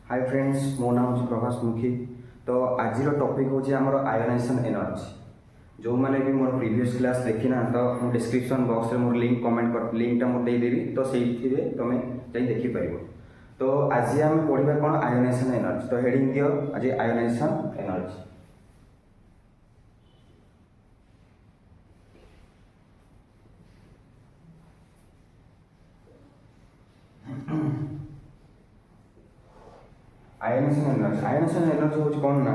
Hi friends, मो नाम हूँ प्रभास मुखी। तो आज टॉपिक हूँ आमर आयोनाइजेशन एनर्जी। जो मैंने भी मोर प्रीवियस क्लास देखी ना तो मो डिस्क्रिप्शन बॉक्स में मोर लिंक कमेंट कर लिंकटा मुझे देदेवी तो से तुम जा देखिपर। तो आज आम पढ़ा कौन आयोनाइजेशन एनर्जी। तो हेडिंग दियो आज आयोनाइजेशन एनर्जी। आयोनाइजेशन एनर्जी हूँ कौन ना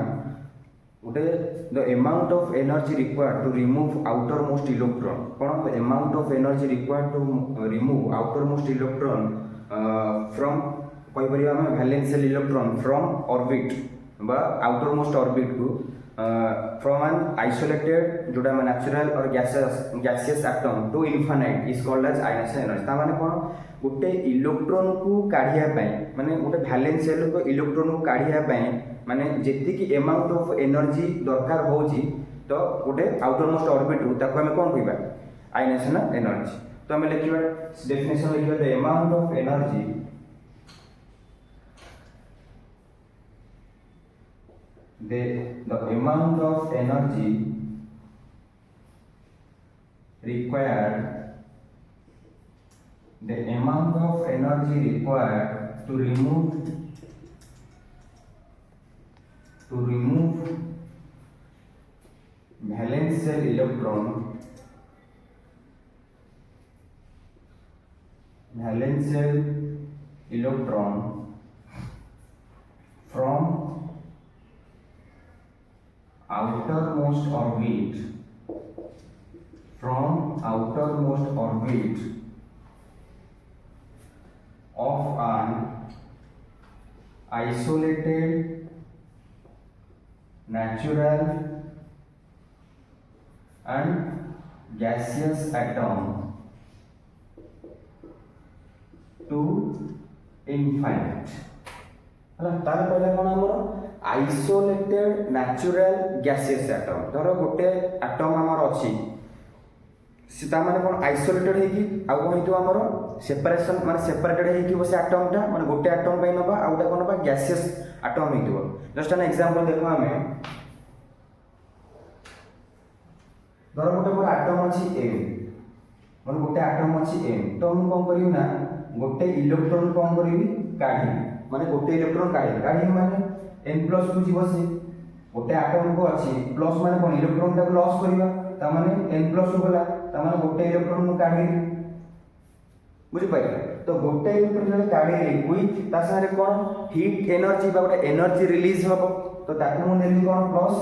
गोटे the amount of energy required to remove outer most electron. कौन the amount of energy required to remove outer most electron from कहीपर आम वैलेंशियल इलेक्ट्रॉन फ्रॉम ऑर्बिट बा आउटर मोस्ट ऑर्बिट को from an isolated जोटा natural और gaseous atom to infinite is called as ionization energy. ता माने कौन गोटे इलेक्ट्रॉन को काढ़िया माने गोटे वैलेंशियल को इलेक्ट्रॉन को काढ़िया माने जेतिकी अमाउंट ऑफ एनर्जी दरकार होची तो गोटे आउटर मोस्ट ऑर्बिट रू ताको हमें कौन कहबा आयोनाइजेशन एनर्जी। तो हमें लिखिबा डेफिनेशन लिखिबा the amount of energy the amount of energy required to remove valence electron from outermost orbit of an isolated natural and gaseous atom to infinite। तार पहले कौन आमर आइसोलेटेड नेचुरल गैसियस एटम। धर गोटे एटम आमर अच्छी सीता माने कौन आइसोलेटेड होगी आउ कौन हो आमर सेपरेशन माने सेपरेटेड हो से एटमटा माने गोटे एटम पे नबा आउ गोटे कौन नबा गैसियस एटम हो। जस्ट एन एग्जांपल देखो आमे धर गोटे मोर एटम अच्छी एम माने गोटे एटम अच्छी एम तो हम कौन करियो ना गोटे इलेक्ट्रॉन कौन करिवि काढी माने गोटे इलेक्ट्रॉन काढी माने n प्लस को जीव से गोटे एटम को अच्छी प्लस माने कोन इलेक्ट्रॉन का लॉस करबा ता माने n प्लस होला ता माने गोटे इलेक्ट्रॉन को काढी बुझि पाइला। तो गोटे इलेक्ट्रॉन जने काढी विथ ता सारे कोन हीट एनर्जी बा गोटे एनर्जी रिलीज हबो तो ताकू मु नेली कोन प्लस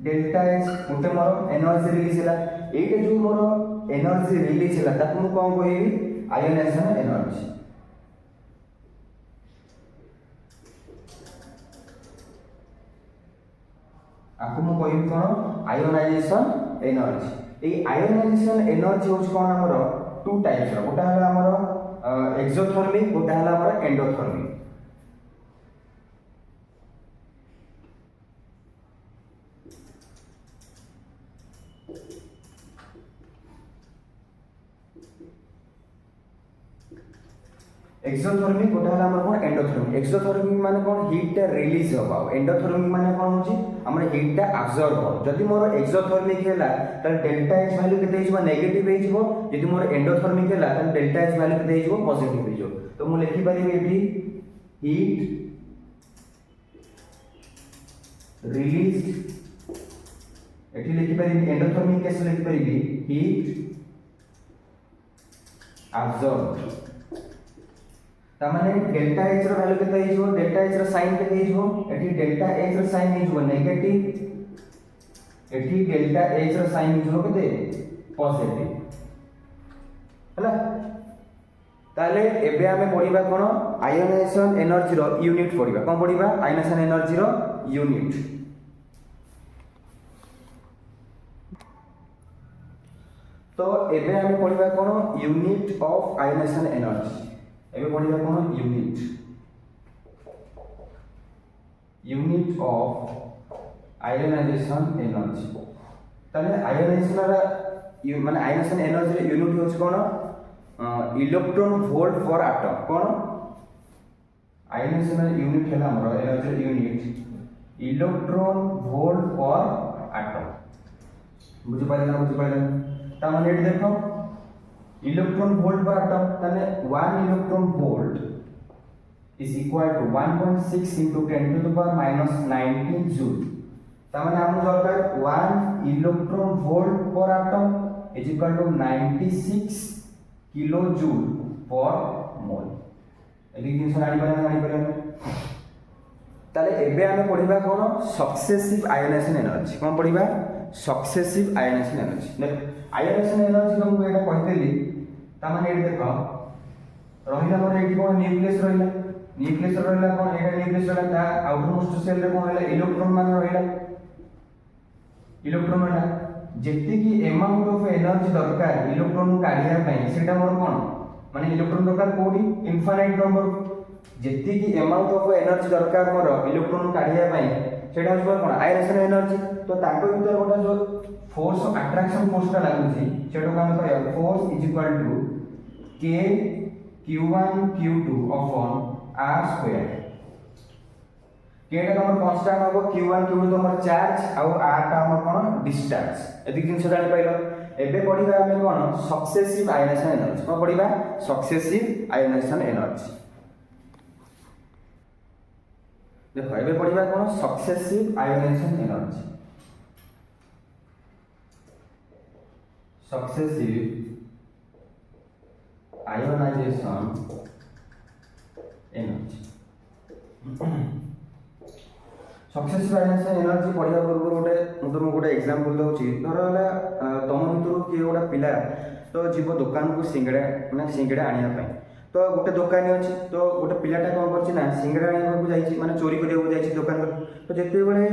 डेल्टा एच गोटे मोर एनर्जी रिलीज होला एके जो मोर एनर्जी रिलीज होला ताकू मु कोन कहबी आयोनाइजेशन एनर्जी। आपको मु कहबी कौन आयोनाइजेशन एनर्जी। ए आयोनाइजेशन एनर्जी होछ कौन हमर टू टाइप्स रो गोटा हला हमर एक्सोथर्मिक गोटा हला हमर एंडोथर्मिक। एक्सोथर्मिक गोटा हला हमर कोन एंडोथर्मिक। एक्सोथर्मिक माने कोन हीट टा रिलीज होबा एंडोथर्मिक माने कोन होची हमर हीट टा अब्सॉर्ब हो। जदि मोर एक्सोथर्मिक हैला त डेल्टा एच वैल्यू केते हिजबो नेगेटिव हिजबो जदि मोर एंडोथर्मिक हैला त डेल्टा एच वैल्यू केते हिजबो पॉजिटिव हिजबो। तो मु लिखि परिबे एठी हीट रिलीज एठी लिखि परिबे एंडोथर्मिक केस लिखि परिबे हीट अब्सॉर्ब तामाने डेल्टा एच रो वैल्यू केते हिजो डेल्टा एच रो साइन केते हिजो एठी डेल्टा एच रो साइन हिजो नेगेटिव एठी डेल्टा एच रो साइन हिजो केते पॉजिटिव हला। ताले एबे हमें पढिबा कोन आयोनाइजेशन एनर्जी रो यूनिट पढिबा कोन पढिबा आयोनाइजेशन एनर्जी रो यूनिट। तो एबे हमें पढिबा कोन यूनिट ऑफ आयोनाइजेशन एनर्जी। एबे पढिबा कोन यूनिट ऑफ आयोनाइजेशन एनर्जी। ताले आयोनाइजेशन रा माने आयोनाइजेशन एनर्जी रे यूनिट होछ कोन इलेक्ट्रॉन वोल्ट फॉर एटम। कोन आयनेशन यूनिट है हमर energy unit electron volt per atom बुझि पाइले ता माने एट देखो इलेक्ट्रॉन वोल्ट पर एटम ताने 1 electron volt is equal to 1.6 into 10 to the power minus 19 joule ता माने हम दरकार 1 electron volt per atom is equal to 96 kilo joule per mole एदी जिंस जानि पारे ताले एबे आमे पढिबा कोन सक्सेसिव आयोनाइजेशन एनर्जी कोन पढिबा सक्सेसिव आयोनाइजेशन एनर्जी देख आयोनाइजेशन एनर्जी को एटा कहतेली ता माने एट देखो रहिला मोर एटी कोन न्यूक्लियस रहिला कोन एटा न्यूक्लियस रहिला ता आउटर मोस्ट सेल रे कोन हला इलेक्ट्रॉन मान रहिला इलेक्ट्रॉन हला जेते की अमाउंट ऑफ एनर्जी दरकार इलेक्ट्रॉन को काढिया पई सेटा मोर कोन माने इलेक्ट्रॉन दरकार कोडी इनफाइनाइट नंबर जेते की अमाउंट ऑफ एनर्जी दरकार मोर इलेक्ट्रॉन काढिया पई सेटा हो कोन आयनेशन एनर्जी तो ताको भीतर गोटा जो फोर्स अट्रैक्शन फोर्स का लागु छी सेटा को हम कहया force is equal to k q1 q2 upon r square k टा हमर कांस्टेंट होबो q1 q2 तो हमर चार्ज और r टा हमर कोन डिस्टेंस एदी जिंस जानि पाइलो एबे पढिबा हमें कोन सक्सेसिव आयोनाइजेशन एनर्जी कोन पढिबा सक्सेसिव आयोनाइजेशन एनर्जी देखो एबे पढिबा कोन successive ionization energy successive ionization energy successive ionization energy पढिया पूर्व गोटे एग्जांपल दउची धर हला तम भितर के गोटा पिला तो जीव दुकान को सिंगड़ा माने सिंगड़ा आनिया पई तो गोटे दुकानी अछि तो गोटे पिलाटा कोन करछि ना सिंगड़ा आनिया को जाईछि माने चोरी करिया को जाईछि दुकान तो जेते बेले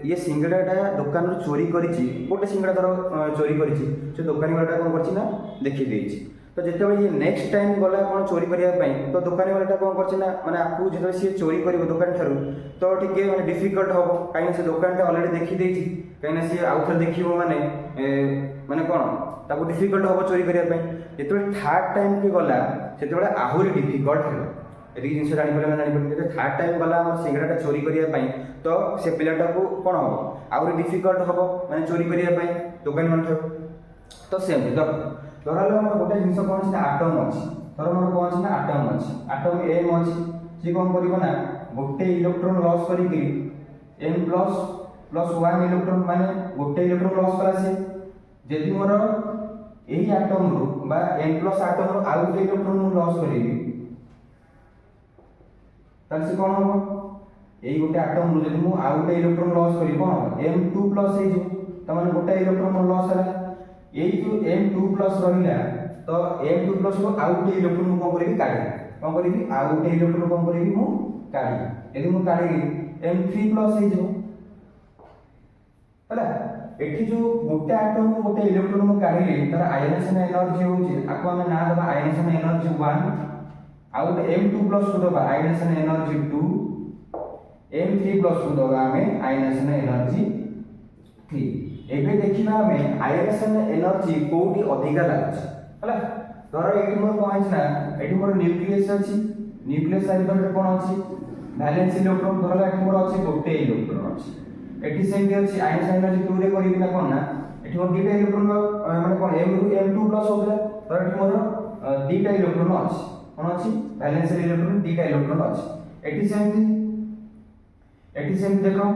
ये सिंगड़ाटा दुकान रो चोरी करिछि गोटे सिंगड़ा धर चोरी करिछि से दुकानी वालाटा कोन करछि ना देखि देछि तो जेते बेले ये नेक्स्ट टाइम गला कोन चोरी करिया पई तो दुकानी वालाटा कोन करछि ना माने आपु जेते से चोरी करिवो दुकान थारु तो ठीके माने डिफिकल्ट होबो काई से दुकानटा ऑलरेडी देखि देछि काई ना से आउथर देखिवो माने माने कोन ताको डिफिकल्ट होबो चोरी करिया पई जेते थर्ड टाइम के गला सेते बेले आहुरी डिफिकल्ट हेलो एदी जिंस जानि पले थर्ड टाइम गला हम सिंगड़ाटा चोरी करिया पई तो से पिलाटा को कोन हो आहुरी डिफिकल्ट होबो माने चोरी करिया पई दुकान मन थारु तो सेम धरलो हम गोटे जिंस कोन छै एटम अछि धर हमर कोन छै ना एटम एम अछि से कोन करिवो ना गोटे इलेक्ट्रॉन लॉस करी कि m प्लस 1 इलेक्ट्रॉन माने गोटे इलेक्ट्रॉन लॉस करा से जदि मोर एही एटम रो बा m प्लस एटम रो आउ गोटे इलेक्ट्रॉन मु लॉस करेबी तार से कोन हो एही गोटे एटम रो जदि मु आउ गोटे इलेक्ट्रॉन लॉस करी कोन m2 प्लस हे जो त माने गोटे इलेक्ट्रॉन मु लॉस हला एही जो m2 प्लस रहिला तो m2 प्लस को आउ गोटे इलेक्ट्रॉन को करेबी काढी कोन करेबी आउ गोटे इलेक्ट्रॉन को करेबी मु काढी यदि मु काढी m3 प्लस हे जो हला एठी जो गोटे एटम को गोटे इलेक्ट्रॉन मु काढिली तार आयोनाइजेशन एनर्जी होची आको हम ना दबा आयोनाइजेशन एनर्जी 1 आउ m2 प्लस को दबा आयोनाइजेशन एनर्जी 2 m3 प्लस को दबा हमें आयोनाइजेशन एनर्जी 3 एबे देखिबा हमें आयोनाइजेशन एनर्जी कोठी अधिका लागछ हला धर एठी मोर पॉइंट ना एठी मोर न्यूक्लियस अछि न्यूक्लियस साइड पर कोन अछि वैलेंस इलेक्ट्रॉन धरला एठी मोर अछि गोटे इलेक्ट्रॉन अछि एठी सेमि अछि आयोनाइजेशन एनर्जी 2 रे करिबि ना कोन ना एठी मोर दीटा इलेक्ट्रॉन माने कोन m2 प्लस होबे तो एठी मोर दीटा इलेक्ट्रॉन अछि कोन अछि वैलेंस इलेक्ट्रॉन दीटा इलेक्ट्रॉन अछि एठी सेमि देखो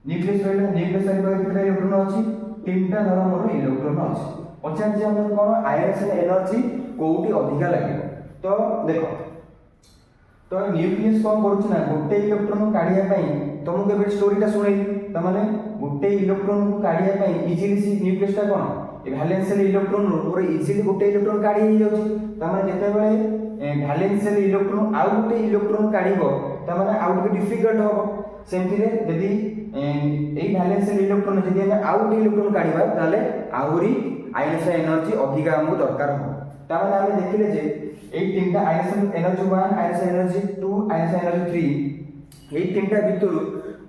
न्यूक्लियस रहला न्यूक्लियस साइड पर कितना इलेक्ट्रॉन अछि तीनटा धर मोर इलेक्ट्रॉन अछि पछान जे हमर कोन आयोनाइजेशन एनर्जी कोठी अधिका लागिबो तो देखो तो न्यूक्लियस कोन करूछ ना गोटे इलेक्ट्रॉन काढिया पई तुमको एबे स्टोरीटा सुनै त माने गोटे इलेक्ट्रॉन को काढिया पई इजीली सी न्यूक्लियस टा कोन ए वैलेंस इलेक्ट्रॉन रो पूरा इजीली गोटे इलेक्ट्रॉन काढी ही जाउछ त माने जते बेले वैलेंस इलेक्ट्रॉन आउ गोटे इलेक्ट्रॉन काढिबो त माने आउ के डिफिकल्ट होबो सेमति रे यदि एई वैलेंस इलेक्ट्रॉन जदि हम आउ गोटे इलेक्ट्रॉन काढिबा ताले आउरी आयोनाइजेशन एनर्जी अधिका हमु दरकार हो त माने हम देखिले जे एई तीनटा ionization energy 1 ionization energy 2 ionization energy 3 एई तीनटा भितरु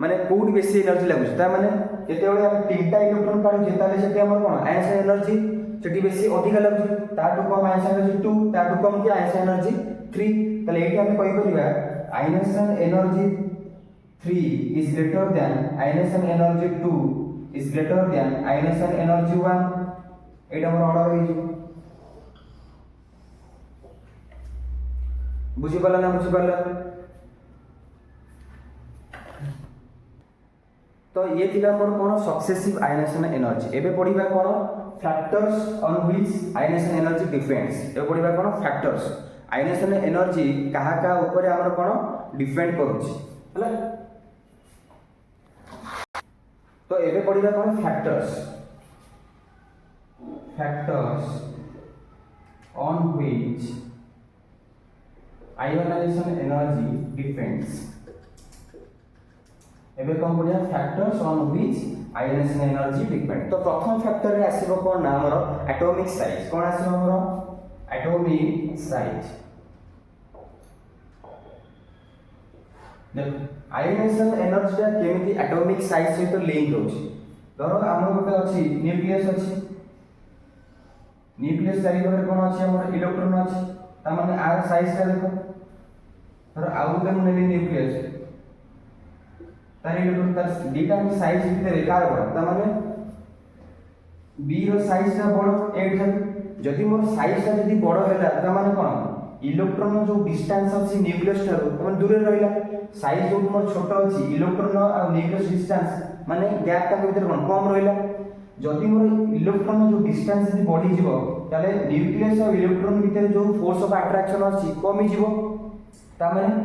माने कोड बेसी एनर्जी लागुछ ता माने जते बेले हम तीनटा इलेक्ट्रॉन काढु जे ताले सेते हमर कोन आयोनाइजेशन एनर्जी सेटी बेसी अधिका लागुछ ताटु कम आयोनाइजेशन एनर्जी 2 ताटु कम कि आयोनाइजेशन एनर्जी 3 তাহলে এইটা আমি কই করিবা আয়নেশন energy 3 is greater than ionization energy 2 is greater than ionization energy 1 এটা আমার অর্ডার হই যাব বুঝি পারলা না বুঝি পারলা तो ये थिला मोर कोन सक्सेसिव आयनेशन एनर्जी एबे पढिबा कोन factors on which ionization energy depends एबे पढिबा कोन फैक्टर्स आयनेशन एनर्जी कहा का ऊपर हमर कोन डिपेंड करूची हला तो एबे पढिबा कोन factors on which ionization energy depends एबे कौन बढ़िया factors on which ionization energy depend तो प्रथम फैक्टर रे आसीबो कोन ना हमर एटॉमिक साइज कोन आसीबो हमर एटॉमिक साइज देख आयोनाइजेशन एनर्जी टा केमिति एटॉमिक साइज सहित लिंक होछि धरो हमर गोटे अछि न्यूक्लियस अछि न्यूक्लियस चारि पाखरे कोन अछि हमर इलेक्ट्रॉन अछि ता माने आर साइज टा देखो धरो आउ गोटे मन न्यूक्लियस तार इलेक्ट्रॉन तार डीटा में साइज भितर कार बड़ त माने बी रो साइज टा बड़ ए जदी मोर साइज टा जदी बड़ हैला त माने कोन इलेक्ट्रॉन जो डिस्टेंस अछि न्यूक्लियस ठारो त माने दूरे रहिला साइज जो मोर छोट अछि इलेक्ट्रॉन आ न्यूक्लियस डिस्टेंस माने गैप टा भितर कोन कम रहिला जदी मोर इलेक्ट्रॉन जो डिस्टेंस जदी बढ़ी जीवो ताले न्यूक्लियस और इलेक्ट्रॉन भितर जो फोर्स ऑफ अट्रैक्शन अछि कमी जीवो त माने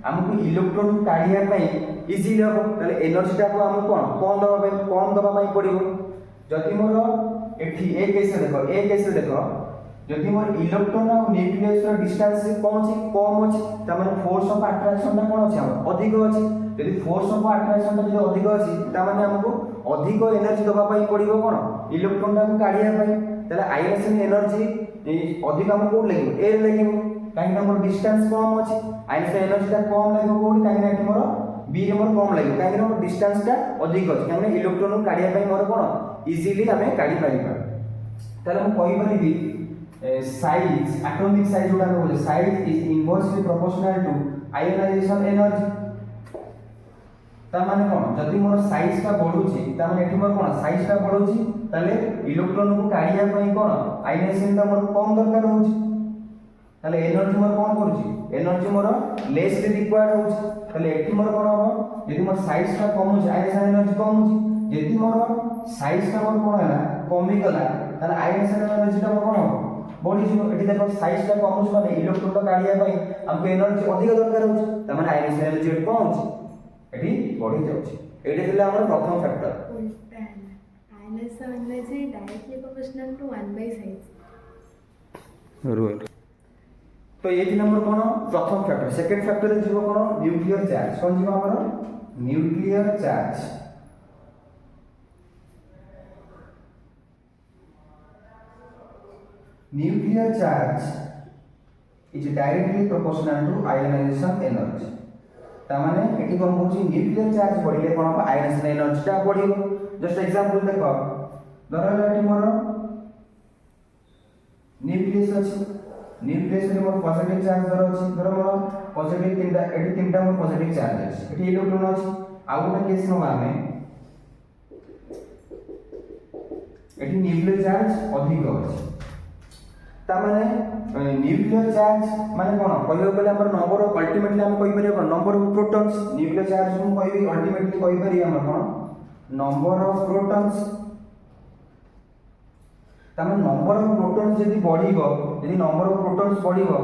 हमको इलेक्ट्रॉन काढिया पई इजीली हो ताले एनर्जी टा को हम कोन कम दबा पई पड़िबो जदी मोर एठी ए केस देखो जदी मोर इलेक्ट्रॉन और न्यूक्लियस रो डिस्टेंस कम अछि त माने फोर्स ऑफ अट्रैक्शन टा कोन अछि हम अधिक अछि यदि फोर्स ऑफ अट्रैक्शन टा जदी अधिक अछि त माने हमको अधिक एनर्जी दबा पई पड़िबो कोन इलेक्ट्रॉन टा को काढिया पई ताले आयनेशन एनर्जी अधिक हमको लेकिन ए लेकिन काहे हमर डिस्टेंस कम अछि आयनेशन एनर्जी टा कम लागो कोन काहे एठी मोर बी रे मोर कम लागो काहे मोर डिस्टेंस टा अधिक अछि काहे इलेक्ट्रॉन काढिया पई मोर कोन इजीली हमें काढी परिबा ताले हम कहि परिबी साइज एटॉमिक साइज जोडा हो size is inversely proportional to ionization energy ता माने कोन जदी मोर साइज टा बढ़ुची ता माने एठी मोर कोन साइज टा बढ़ुची ताले इलेक्ट्रॉन को काढिया पई कोन आयोनाइजेशन टा मोर कम दरकार होची ताले एनर्जी मोर कोन करूची एनर्जी मोर लेसली रिक्वायर्ड होची ताले एठी मोर कोन हो यदि मोर साइज टा कम होची आयोनाइजेशन एनर्जी कम होची यदि मोर साइज टा मोर कोन हैला कमी गला ताले आयोनाइजेशन एनर्जी टा मोर कोन हो बॉडी जो एठी देखो साइज टा कम होची माने इलेक्ट्रॉन टा काढिया पई हमको एनर्जी अधिक दरकार होची त माने आयोनाइजेशन एनर्जी कम होची एठी बढ़ी जाउची एठी दिला हमर प्रथम factor ionization energy directly proportional to 1/साइज रोल तो ये थी नंबर कोन प्रथम फैक्टर सेकंड फैक्टर जीव कोन न्यूक्लियर चार्ज कोन जीव हमर nuclear charge nuclear charge is directly proportional to ionization energy ता माने एठी कोन होची न्यूक्लियर चार्ज बढ़िले कोन आयोनाइजेशन एनर्जी ता बढ़िबो जस्ट एग्जांपल देखो धरला एठी मोर न्यूक्लियस अछि न्यूक्लियस रे मोर पॉजिटिव चार्ज धर अछि धर मोर पॉजिटिव तीनटा मोर पॉजिटिव चार्ज अछि एठी इलेक्ट्रॉन अछि आ गोटे केस न माने एठी न्यूक्लियर चार्ज अधिक अछि ता माने न्यूक्लियर चार्ज माने कोन कहयो गले हमर नंबर ऑफ अल्टीमेटली हम कहि परियो कोन number of protons nuclear charge हम कहि अल्टीमेटली कहि परियो हमर कोन नंबर ऑफ प्रोटॉन्स तमे नंबर ऑफ प्रोटॉन्स यदि बढ़िबो यदि नंबर ऑफ प्रोटॉन्स बढ़िबो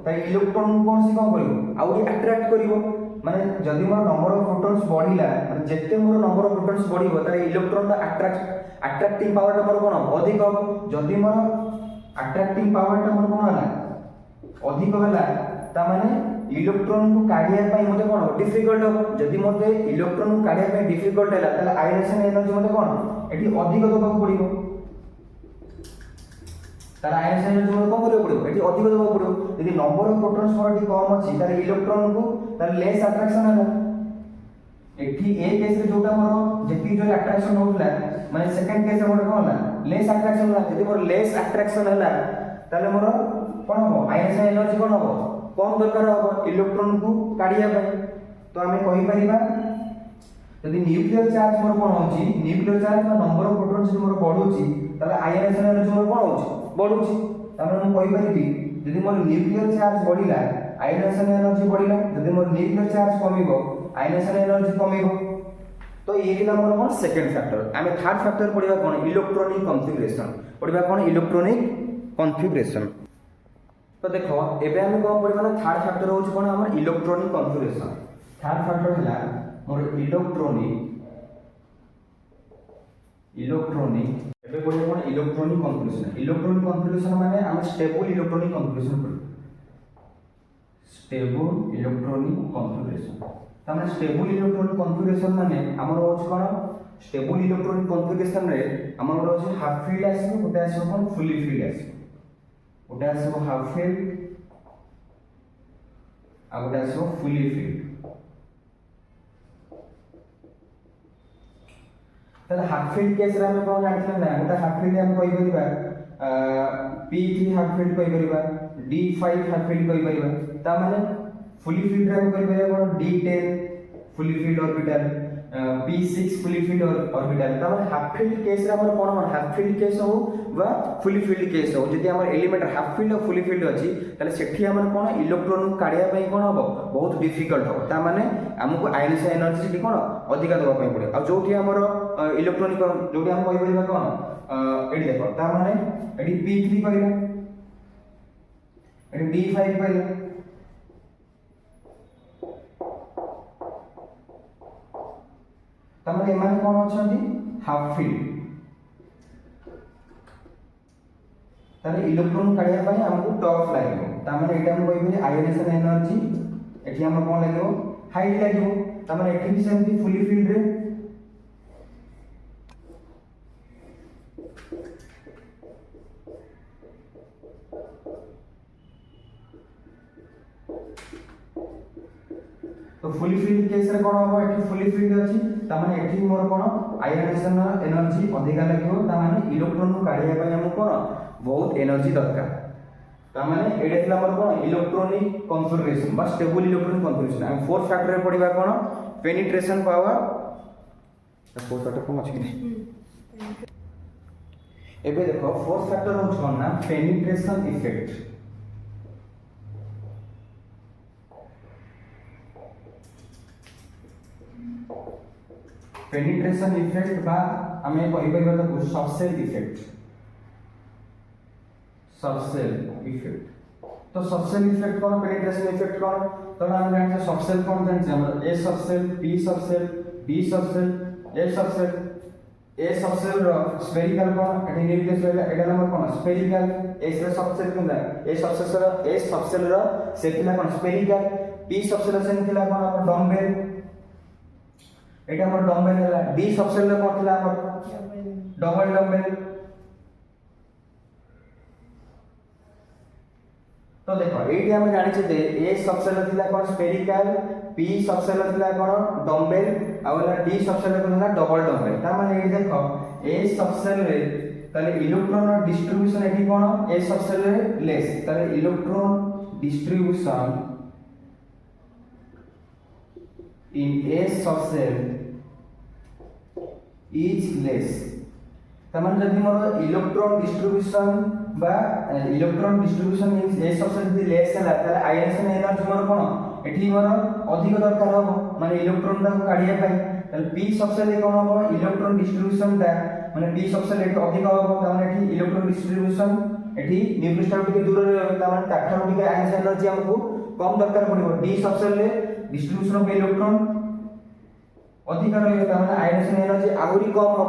त इलेक्ट्रॉन कोन से कोन करिवो आ ओडी अट्रैक्ट करिवो माने जदि मोर नंबर ऑफ प्रोटॉन्स बढ़िला माने जेते मोर नंबर ऑफ प्रोटॉन्स बढ़िबो त इलेक्ट्रॉन दा अट्रैक्टिंग पावर ता मोर कोन अधिक हो जदि मोर अट्रैक्टिंग पावर ता मोर कोन होला अधिक होला ता माने इलेक्ट्रॉन को काढिया पई मते कोन डिफिकल्ट हो जदि मते इलेक्ट्रॉन को काढिया पई डिफिकल्ट होला त आयनेशन एनर्जी मते कोन एठी अधिक दबाव पड़िबो तार आयनेशन एनर्जी मोर कोन करियो पड़िबो एठी अधिक दबाव पड़िबो यदि नंबर ऑफ प्रोटॉन्स मोर एठी कम अछि तार इलेक्ट्रॉन को तार लेस अट्रैक्शन होला एठी ए केस रे जोटा मोर जेति जो अट्रैक्शन होतला माने सेकंड केस रे मोर कोन होला लेस अट्रैक्शन होला यदि मोर लेस अट्रैक्शन होला ताले मोर कोन हो आयनेशन एनर्जी कोन हो कम दरकार हम इलेक्ट्रॉन को काढ़िया तो आम कहीपर यदि न्यूक्लियर चार्ज मोर कौन होची न्यूक्लियर चार्ज का नंबर ऑफ प्रोटॉन से मोर बढ़ुची तले आयनाइजेशन एनर्जी मोर कौन होची बढ़ुची तमे हम कहि परिबी यदि मोर न्यूक्लियर चार्ज बढ़िला आयनाइजेशन एनर्जी बढ़िला यदि मोर न्यूक्लियर चार्ज कमिबो आयनाइजेशन एनर्जी कमिबो तो ये दिला मोर कौन सेकंड फैक्टर आमे थर्ड फैक्टर पढिबा कौन इलेक्ट्रॉनिक कॉन्फ़िगरेशन पढिबा कौन इलेक्ट्रॉनिक कॉन्फ़िगरेशन तो देखो एबे आमे कोन पढिबा ना थर्ड फैक्टर होची कोन हमर इलेक्ट्रॉनिक कॉन्फ़िगरेशन थर्ड फैक्टर हला मोर इलेक्ट्रॉनिक एबे पढिबा कोन इलेक्ट्रॉनिक कॉन्फ़िगरेशन माने हम स्टेबल इलेक्ट्रॉनिक कॉन्फ़िगरेशन पढिबा स्टेबल इलेक्ट्रॉनिक कॉन्फ़िगरेशन तमाने स्टेबल इलेक्ट्रॉनिक कॉन्फ़िगरेशन माने हमर होछ कोन स्टेबल इलेक्ट्रॉनिक कॉन्फ़िगरेशन रे हमर होछ हाफ फील्ड आसीबो गोटे आसीबो कोन फुली फील्ड आसीबो गोटे आसीबो हाफ फील्ड आ गोटे आसीबो फुली फील्ड तले हाफ फील्ड केस रे हम कोन जानथिले ना गोटे हाफ फील्ड हम कहि परिबा P3 हाफ फील्ड कहि परिबा D5 हाफ फील्ड कहि परिबा ता माने फुली फील्ड रे हम कहि परिबा कोन D10 fully filled orbital P6 fully filled orbital ता माने हाफ फील्ड केस रे हमर कोन हाफ फील्ड केस हो बा फुली फील्ड केस हो जदि हमर एलिमेंट हाफ फील्ड और फुली फील्ड अछि तले सेठी हमर कोन इलेक्ट्रॉन काढिया पई कोन हबो बहुत डिफिकल्ट हो ता माने हमकु आयनाइजेशन एनर्जी सेठी कोन अधिक दबा पई पड़े आ जोठी हमर इलेक्ट्रॉनिक जोठी हम कहि परिबा कोन एडी देखो ता माने एडी P3 कहिला एडी D5 कहिला तमने एमाने कोन अछंती हाफ फील्ड ताले इलेक्ट्रॉन काढिया पई हमकु टॉप लागो तमने एटा हम कहिबे आयनाइजेशन एनर्जी एठी हम कोन लागो हाई लागो तमने एठी भी सेमती फुली फील्ड रे तो फुली फील्ड केस रे कोन हो एठी फुली फील्ड अछि त माने एठी मोर कोन आयनाइजेशन एनर्जी अधिका लागियो त माने इलेक्ट्रॉन को काढिया पय हम कोन बहुत एनर्जी दरकार त माने एडे थिला मोर कोन इलेक्ट्रॉनिक कॉन्फ़िगरेशन बा स्टेबल इलेक्ट्रॉनिक कॉन्फ़िगरेशन हम फोर्थ फैक्टर रे पढिबा कोन पेनिट्रेशन पावर फोर्थ फैक्टर कोन अछि कि एबे देखो फोर्थ फैक्टर हो कोन ना पेनिट्रेशन इफेक्ट पेनिट्रेशन इफेक्ट बा हमें कहि परिबा त सबसेल इफेक्ट तो सबसेल इफेक्ट कोन पेनिट्रेशन इफेक्ट कोन तो हम जान से सबसेल कोन जान से हम A subshell B subshell D subshell A subshell रो स्फेरिकल कोन एटी न्यूक्लियस रहला एटा नंबर कोन स्फेरिकल ए सबसेल कोन ए सबसेल रो सेथिला कोन स्फेरिकल पी सबसेल से थिला कोन हमर डम्बेल एटा हमर डम्बेल हला डी सबसेल रे कोन थिला हमर डबल डम्बेल तो देखो एटी हम जानि छै ए सबसेल थिला कोन स्फेरिकल पी सबसेल थिला कोन डम्बेल आ वाला डी सबसेल कोन हला डबल डम्बेल ता माने एटी देखो ए सबसेल रे ताले electron distribution eighty cone A subshell रे लेस ताले electron distribution in A subcell is less तमन जदि मोर इलेक्ट्रॉन डिस्ट्रीब्यूशन बा इलेक्ट्रॉन डिस्ट्रीब्यूशन मींस ए सबसेल जदि लेस हला ताले आयनाइजेशन एनर्जी मोर कोन एठी मोर अधिक दरकार हो माने इलेक्ट्रॉन दा काढिया पाई ताले पी सबसेल कोन हो इलेक्ट्रॉन डिस्ट्रीब्यूशन दा माने पी सबसेल एठी अधिक हो ताने एठी इलेक्ट्रॉन डिस्ट्रीब्यूशन एठी न्यूक्लियस टा टिके दूर रे ताने ताठा टिके आयनाइजेशन एनर्जी हमकु कम दरकार पड़िबो डी सबसेल रे डिस्ट्रीब्यूशन ऑफ इलेक्ट्रॉन अधिक रहियो ताने आयनाइजेशन एनर्जी आहुरी कम हो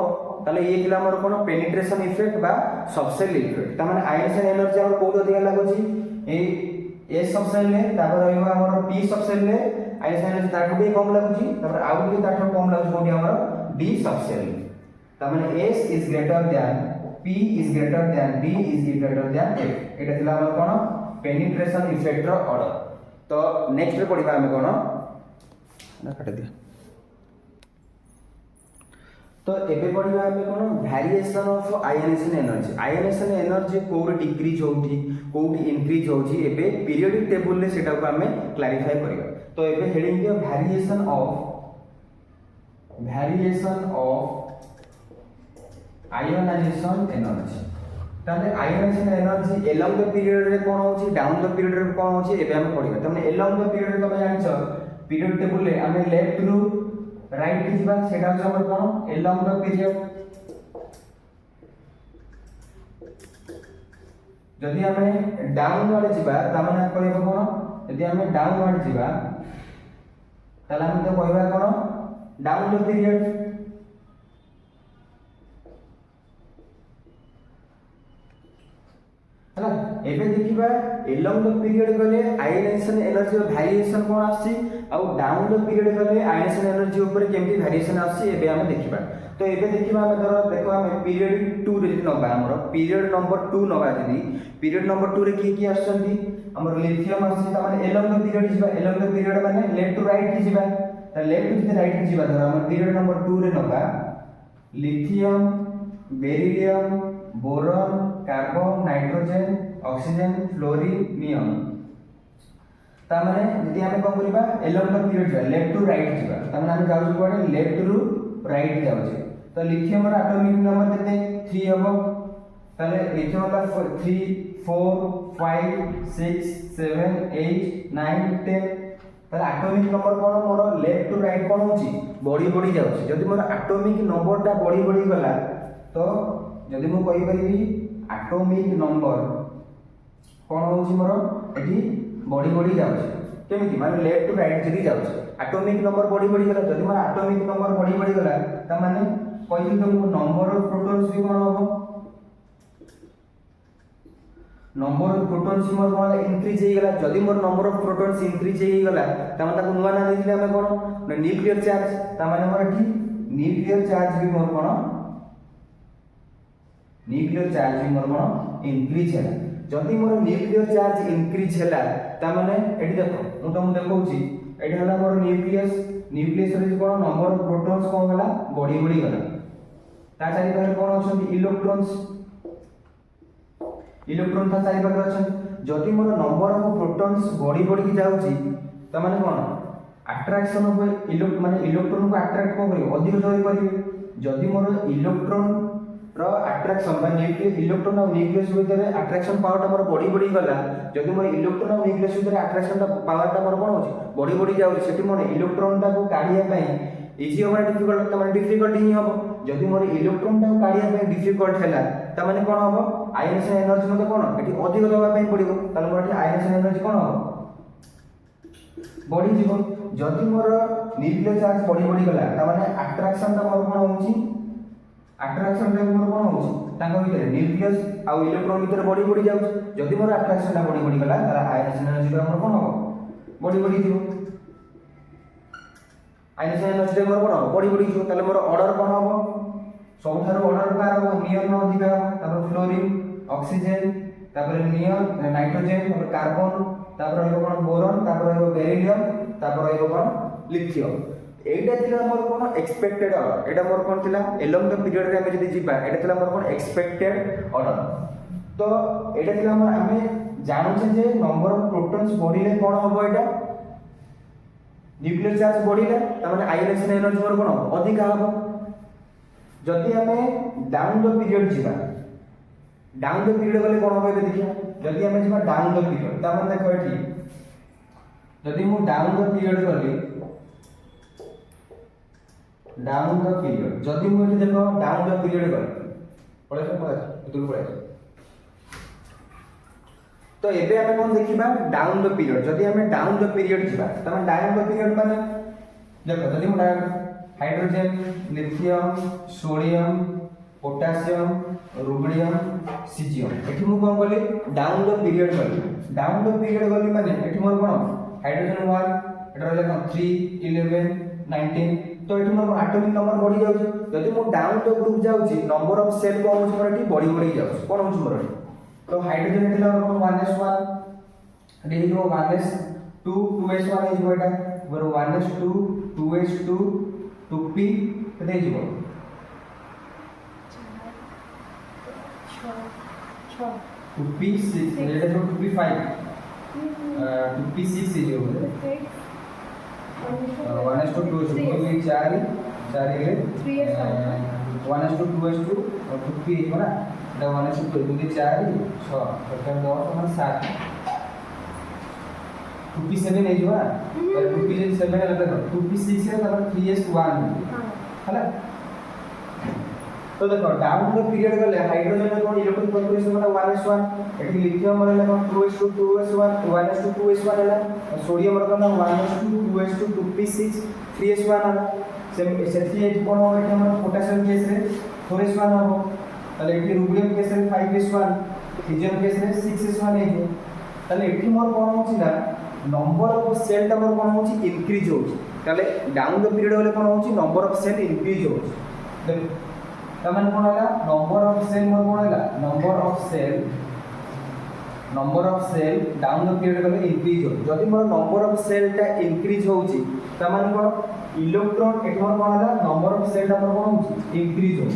ताले ये थिला हमर कोन पेनिट्रेशन इफेक्ट बा सबसेल इफेक्ट ताने आयनाइजेशन एनर्जी हमर बहुत अधिक लागोची ए सबसेल ले तापर रहियो हमर पी सबसेल ले आयनाइजेशन एनर्जी ताठो भी कम लागोची तापर आहुरी ताठो कम लागोची कोन हमर डी सबसेल ताने S is greater than P is greater than D is greater than F एटा थिला हमर कोन पेनिट्रेशन इफेक्ट रो ऑर्डर तो नेक्स्ट रे पढिबा हम कोन ना काट दिया तो एबे पढ़िबा हमें कोन variation of ionization energy. Ionization energy कोड डिक्रीज होउठी कोड इंक्रीज होउठी एबे पीरियोडिक टेबल ले सेटा को हमें क्लैरिफाई करिबा। तो एबे हेडिंग दियो वेरिएशन ऑफ आयोनाइजेशन एनर्जी। ताले ionization energy along the period रे कोन होची डाउन द पीरियड रे कोन होची एबे हम पढ़िबा। तमने एलोंग द पीरियड रे तमे जानछ पीरियड टेबल ले हमें लेफ्ट रु राइट की जीवा सेटा होची हमर कोन एलोंग द पीरियड। जदि हमें डाउन वाले जीवा तमने कहबो कोन यदि हमें डाउन वाले जीवा ताले हम तो कहबा कोन डाउन द पीरियड। है एबे देखिबा एलोंग द पीरियड गले आयनेशन एनर्जी वेरिएशन कोन आसी आ डाउन द पीरियड गले आयनेशन एनर्जी ऊपर केमती वेरिएशन आसी एबे हम देखिबा। तो एबे देखिबा हम धर देखो हम पीरियड 2 रे नबा हमर पीरियड नंबर 2 नबा जदी पीरियड नंबर 2 रे की आछंती हमर लिथियम आसी त माने एलोंग द पीरियड जीवा। एलोंग द पीरियड माने लेफ्ट टू राइट की जीवा। त लेफ्ट टू राइट की जीवा धर हम पीरियड नंबर 2 रे नबा lithium beryllium boron carbon nitrogen oxygen fluorine नियम। ता माने यदि हमें कोन करिबा एलोंग द पीरियड जा लेफ्ट टू राइट जीवा ता माने हम जाउ कोडे लेफ्ट टू राइट जाउछे। तो लिथियम रा एटॉमिक नंबर केते 3 हबो ताले लिथियम रा 3 4 5 6 7 8 9 10 ताले एटॉमिक नंबर कोन मोर लेफ्ट टू राइट कोन होची बॉडी बॉडी जाउछे। जदि मोर एटॉमिक नंबर ता बॉडी बॉडी गला तो जदि मु कहि परिबी एटॉमिक नंबर कोन होची मोर एठी बॉडी बॉडी जाउछे केमिति माने लेफ्ट टू राइट जदी जाउछे एटॉमिक नंबर बॉडी बॉडी गला जदि मोर एटॉमिक नंबर बॉडी बॉडी गला त माने कहि तो नंबर ऑफ प्रोटॉन्स भी कोन होबो नंबर ऑफ प्रोटॉन्स मोर कोन इंक्रीज हे गला। जदि मोर नंबर ऑफ प्रोटॉन्स इंक्रीज हे गला त माने ताको नुवा ना देथिले हमें कोन न्यूक्लियर चार्ज त माने मोर एठी न्यूक्लियर चार्ज भी मोर कोन न्यूक्लियर चार्ज भी मोर कोन इंक्रीज हैला। जदि मोर न्यूक्लियर चार्ज इंक्रीज हैला ता माने एठी देखो मु तुम देखौची एठी हला मोर न्यूक्लियस रे कोन नंबर ऑफ प्रोटॉन्स कोन गला बॉडी बॉडी गला। ता चारि पाखे कोन अछंती इलेक्ट्रॉन्स इलेक्ट्रॉन था चारि पाखे अछंती। जदि मोर number of protons body body की जाउची ता माने कोन अट्रैक्शन ऑफ माने इलेक्ट्रॉन को अट्रैक्ट को करियो अधिक धरि करियो। जदि मोर इलेक्ट्रॉन रो अट्रैक्शन बा न्यूक्लियस इलेक्ट्रॉन और न्यूक्लियस भीतर अट्रैक्शन पावर ता मोर बॉडी बॉडी गला। जदि मोर इलेक्ट्रॉन और न्यूक्लियस भीतर अट्रैक्शन ता पावर ता मोर कोन होची बॉडी बॉडी जाउची सेठी मोर इलेक्ट्रॉन ता को काढिया पई इजी होबा डिफिकल्ट ता माने डिफिकल्ट ही होबो। जदि मोर इलेक्ट्रॉन ता को काढिया पई डिफिकल्ट हैला ता माने कोन होबो आयनेशन एनर्जी मते कोन एठी अधिक दबा पई पडिबो ताले मोर एठी आयनेशन एनर्जी कोन होबो बॉडी जीवो। जदि मोर न्यूक्लियर चार्ज बॉडी बॉडी गला ता माने अट्रैक्शन ता मोर कोन होची अट्रैक्शन ता मोर कोन होची तांको भीतर न्यूक्लियस आ इलेक्ट्रॉन भीतर बॉडी बॉडी जाउछ। जदि मोर अट्रैक्शन ता बॉडी बॉडी गला ताला आयनेशन एनर्जी मोर कोन होबो बॉडी बॉडी जीवो। आयनेशन एनर्जी मोर कोन होबो बॉडी बॉडी जीवो। ताले मोर ऑर्डर कोन होबो सबथारो ऑर्डर कार होबो नियन अधिक होबो तापर फ्लोरीन ऑक्सीजन तापर नियन नाइट्रोजन तापर कार्बन तापर होबो कोन बोरॉन तापर होबो बेरिलियम तापर होबो कोन लिथियम। एटा थिला मोर कोन एक्सपेक्टेड ऑर्डर एटा मोर कोन थिला एलोंग द पीरियड रे हमें जदी जीबा एटा थिला मोर कोन एक्सपेक्टेड ऑर्डर। तो एटा थिला मोर हमें जानू छे जे नंबर ऑफ प्रोटॉन्स बॉडी ले कोन होबो एटा न्यूक्लियर चार्ज बॉडी ले त माने आयनेशन एनर्जी मोर कोन अधिक होबो। जदि हमें डाउन द पीरियड जीबा डाउन द पीरियड गले कोन होबो देखिया। जदि हमें जीबा डाउन द पीरियड त माने देखो एठी जदि मु डाउन द पीरियड गली डाउन द पीरियड जदि मु एठी देखो डाउन द पीरियड गली पळे दूर पळे। तो एबे हमें कोन देखिबा डाउन द पीरियड। जदि हमें डाउन द पीरियड जीबा त माने डाउन द पीरियड माने देखो जदि मु hydrogen lithium sodium potassium rubidium caesium एठी मु कोन बोली डाउन द पीरियड गली। डाउन द पीरियड गली माने एठी मोर कोन हाइड्रोजन 1 एटा रहले कोन 3 11 19 तो एठी मोर एटॉमिक नंबर बढ़ी जाउची। जदि मु डाउन द ग्रुप जाउची नंबर ऑफ सेल कोन होची मोर एठी बढ़ी बढ़ी जाउची कोन होची मोर एठी। तो हाइड्रोजन एठी मोर 1s1 एठी हो 1s2 2s1 हे जोटा मोर 1s2 2s2 2p केते जीवो छः 2p6 एटा जो 2p5 2p6 हे जो 1:2 जो 4 4 1:2 और 2p हे ना एटा 1:2 2 4 6 टोटल 10 मान 7 2p7 हे जो 2p7 है देखो 2p6 है तब 3s1 है तो देखो डाउन द पीरियड गले हाइड्रोजन में कोन इलेक्ट्रॉन कॉन्फिगरेशन वाला 1s1 एठी लिथियम वाला कोन 2s2 1:2 है सोडियम वाला कोन 1:2 2p6 3s1 है सेठी एठी कोन हो एठी हमर पोटेशियम केस रे 4s1 हो ताले एठी रुबियम केस रे 5s1 हिलियम केस रे 6s1 है ताले एठी मोर कोन होची ना नंबर ऑफ सेल ता मोर कोन होची इंक्रीज होची ताले डाउन द पीरियड गले कोन होची नंबर ऑफ सेल इंक्रीज होची देखो तमन कोन होला नंबर ऑफ सेल मोर कोन होला number of shell down the period गले इंक्रीज हो जदी मोर नंबर ऑफ सेल ता इंक्रीज होची तमन कोन इलेक्ट्रॉन एट मोर कोन होला नंबर ऑफ सेल ता मोर कोन होची इंक्रीज हो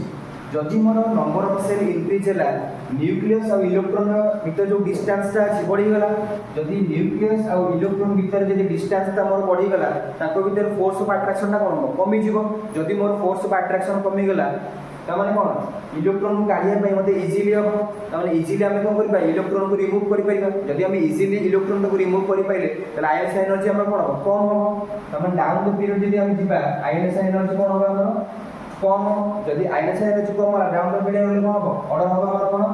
जदी more number of shell increase होला न्यूक्लियस और इलेक्ट्रॉन भीतर जो डिस्टेंस ता अछि बढ़ी गला जदी न्यूक्लियस और इलेक्ट्रॉन भीतर जदी डिस्टेंस ता मोर बढ़ी गला ताको भीतर फोर्स ऑफ अट्रैक्शन ता कोन कमी जीवो जदी मोर फोर्स ऑफ अट्रैक्शन कमी गला तामाने कोन इलेक्ट्रॉन को काढिया पई मते इजीली हो तामाने इजीली हम कोन करि पाई इलेक्ट्रॉन को रिमूव करि परिबा जदी हम इजीली इलेक्ट्रॉन को रिमूव करि पाइले त आयनस एनर्जी हम कोन कम हो तामाने डाउन द पीरियड जदी हम जिबा आयनस एनर्जी कोन होबा हमर कम हो जदी आयनस एनर्जी कम होला डाउन द पीरियड होले कोन हो ऑर्डर होबा हमर कोन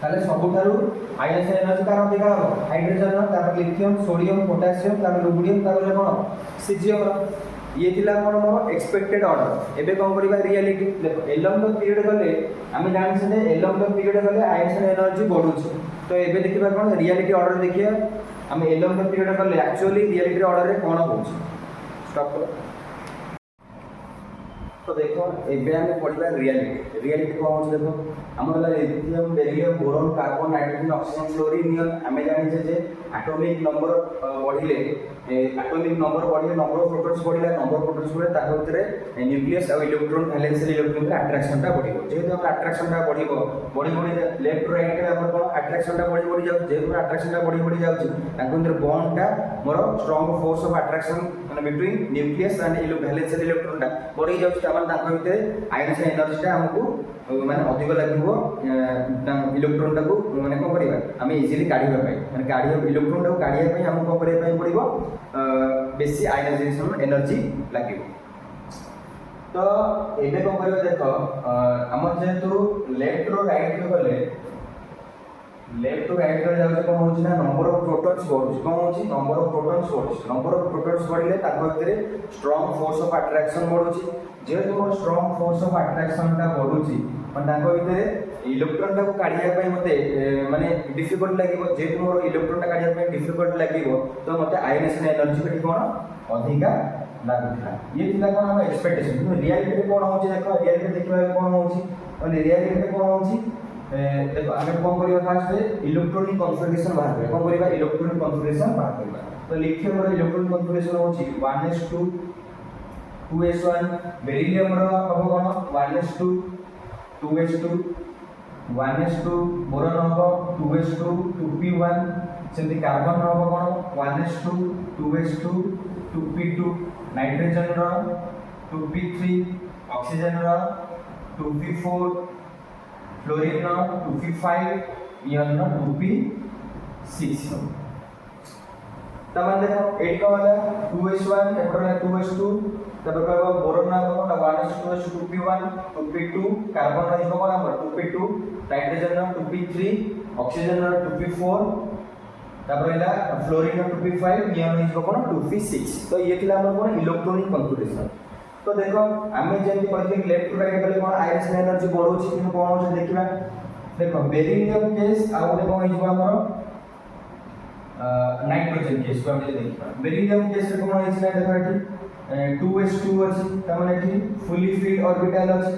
ताले सबुठारु आयनस एनर्जी कार अधिक हो हाइड्रोजन तापर लिथियम सोडियम पोटेशियम तापर रुबिडियम तापर कोन सीजियम ये थिला कोन मोर एक्सपेक्टेड ऑर्डर एबे कोन करिबा रियलिटी देखो एलॉन्ग द पीरियड गले हम जानि से एलॉन्ग द पीरियड गले आयनस एनर्जी बढ़ुछ तो एबे देखिबा कोन रियलिटी ऑर्डर देखिया हम एलॉन्ग द पीरियड गले एक्चुअली रियलिटी ऑर्डर रे कोन होछ स्टॉप करो तो देखो एबे हम पढिबा रियलिटी कोन होछ देखो हमला lithium beryllium boron carbon nitrogen oxygen fluorine neon हमें जानि जे एटॉमिक नंबर बढ़िले एटॉमिक नंबर बढ़िले नंबर ऑफ प्रोटॉन्स बढ़िले नंबर ऑफ प्रोटॉन्स बढ़े ताको भितरे न्यूक्लियस और इलेक्ट्रॉन वैलेंस इलेक्ट्रॉन के अट्रैक्शन ता बढ़िबो जेहेतु हम अट्रैक्शन ता बढ़िबो बढ़ी लेफ्ट टू राइट रे हमर कोन अट्रैक्शन ता बढ़ी जाउ जेहेतु अट्रैक्शन ता बढ़ी जाउची ताको अंदर बॉन्ड ता more strong force of attraction माने between nucleus and valence electron ता बढ़ी जाउची तामान ताको भितरे आयनस एनर्जी ता हमकु माने अधिक लागिबो इलेक्ट्रॉन ता को माने कोन करिबा हम इजीली काढिबा पई माने काढिबा इलेक्ट्रॉन ता को काढिया पई हम कोन करिया पई पड़िबो बेसी आयनाइजेशन एनर्जी लागिबो तो एबे कोन करिबा देखो हमर जेतु लेफ्ट रो राइट रो गले लेफ्ट टू राइट रे जाउछ कोन होछि ना नंबर ऑफ प्रोटॉन्स बढ़ुछ कोन होछि नंबर ऑफ प्रोटॉन्स बढ़ुछ नंबर ऑफ प्रोटॉन्स बढ़िले ताको भितरे स्ट्रांग फोर्स ऑफ अट्रैक्शन बढ़ुछि जेहेतु more strong force of attraction ता बढ़ुछि मन ताको भितरे इलेक्ट्रॉन ता को काढिया पई मते माने डिफिकल्ट लागिबो जेहेतु मोर इलेक्ट्रॉन ता काढिया पई डिफिकल्ट लागिबो तो मते आयनेशन एनर्जी पे कोन अधिका लागुथला ये थिला कोन हम एक्सपेक्टेशन କିନ୍ତୁ रियलिटी कोन होछि देखो रियलिटी देखिबा कोन होछि और रियलिटी कोन होछि देखो आगे कोन करियो फास्ट इलेक्ट्रॉनिक कॉन्फिगरेशन बाहर करे कोन करिबा इलेक्ट्रॉनिक कॉन्फिगरेशन बाहर करबा तो लिथियम रो इलेक्ट्रॉनिक कॉन्फिगरेशन होछि 1s2 2s1 बेरिलियम रो हबो कोन 1s2 2s2 1s2 बोरॉन हबो 2s2 2p1 सेमि कार्बन हबो कोन 1s2 2s2 2p2 नाइट्रोजन रो 2p3 ऑक्सीजन रो 2p4 फ्लोरीन रो 2p5 नियन रो 2p6 तमन देखो 8 का वाला 2s1 एपरा 2s2 तब कहबो बोरॉन ना कोन 1s2 2p1 2p2 कार्बन रो इको कोन 2p2 नाइट्रोजन रो 2p3 ऑक्सीजन रो 2p4 तब रहला फ्लोरीन रो 2p5 नियन इको कोन 2p6 तो ये थिला हमर कोन इलेक्ट्रॉनिक कॉन्फिगरेशन तो देखो आमे जेंति कहथि लेफ्ट टू राइट गले कोन आयनस एनर्जी बढ़ोछि कि कोन होछि देखिबा देखो बेरिलियम केस आ ओने कोन हिजबा हमर नाइट्रोजन केस को हम देखिबा बेरिलियम केस रे कोन होछि ना देखो एठी 2s2 अछि तमने एठी फुली फिल्ड ऑर्बिटल अछि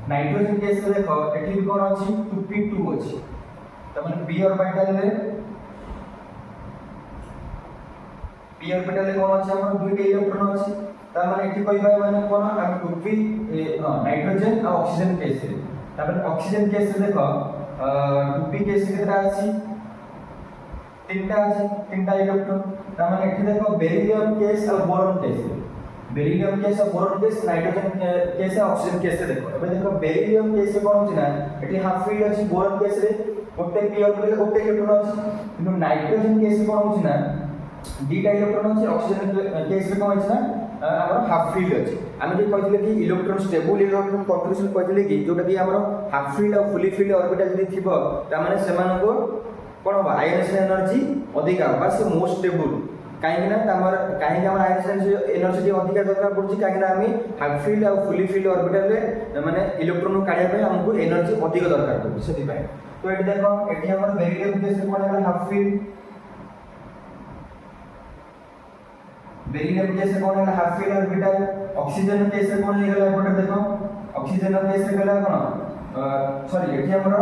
नाइट्रोजन केस रे देखो एठी भी कोन अछि 2p2 अछि तमने p ऑर्बिटल रे p ऑर्बिटल रे कोन अछि हमर दुईटा इलेक्ट्रॉन अछि ता माने एठी कहबा माने कोन हम 2p नाइट्रोजन और ऑक्सीजन केस रे तापर ऑक्सीजन केस रे देखो 2p केस केतरा अछि तीनटा इलेक्ट्रॉन ता माने एठी देखो बेरिलियम केस और बोरॉन केस बेरिलियम केस और बोरॉन केस नाइट्रोजन केस और ऑक्सीजन केस रे देखो एबे देखो बेरिलियम केस कोन होछि ना एठी हाफ फील्ड अछि बोरॉन केस रे गोटे पी ऑर्बिटल गोटे इलेक्ट्रॉन अछि किंतु नाइट्रोजन केस कोन होछि ना दुटा इलेक्ट्रॉन अछि ऑक्सीजन केस रे कोन अछि ना हमर हाफ फील्ड अछि आमे जे कहथिले कि इलेक्ट्रॉन स्टेबल इलेक्ट्रॉन कॉन्ट्रिब्यूशन कहथिले कि जोटा कि हमर हाफ फील्ड और फुली फील्ड ऑर्बिटल जदि थिबो ता माने सेमान को कोन हो आयनेशन एनर्जी अधिका बा से मोस्ट स्टेबल काहे ना तमर काहे हमर आयनेशन एनर्जी अधिका दरकार पड़छि काहे ना हम हाफ फील्ड और फुली फील्ड ऑर्बिटल रे माने इलेक्ट्रॉन को काढिया पे हमको एनर्जी अधिक दरकार पड़छि सेति पाए तो एटी देखो एटी हमर बेरिलियम केस रे कोन है हाफ फील्ड बेरिलियम केस रे कोन है half filled orbital oxygen case रे कोन है एपटे देखो ऑक्सीजन केस रे गला कोन सॉरी एटी हमर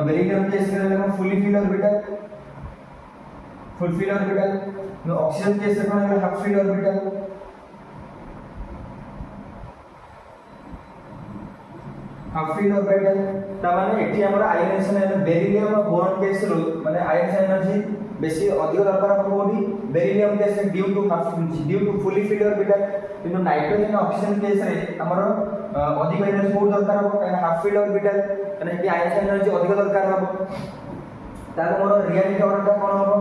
बेरिलियम केस रे देखो fully filled orbital full filled orbital oxygen case रे कोन है half filled orbital half filled orbital ता माने एठी हमर आयनेशन बेरिलियम और बोरॉन केस रो माने आयनेशन एनर्जी बेसी अधिक दरकार होबोडी बेरिलियम केस रे due to fully filled orbital किंतु नाइट्रोजन ऑक्सीजन केस रे हमर अधिक एनर्जी बहुत दरकार हो काहे हाफ फील्ड ऑर्बिटल माने एठी आयनेशन एनर्जी अधिक दरकार हो तार मोर रियलिटी ऑर्डर कोन हो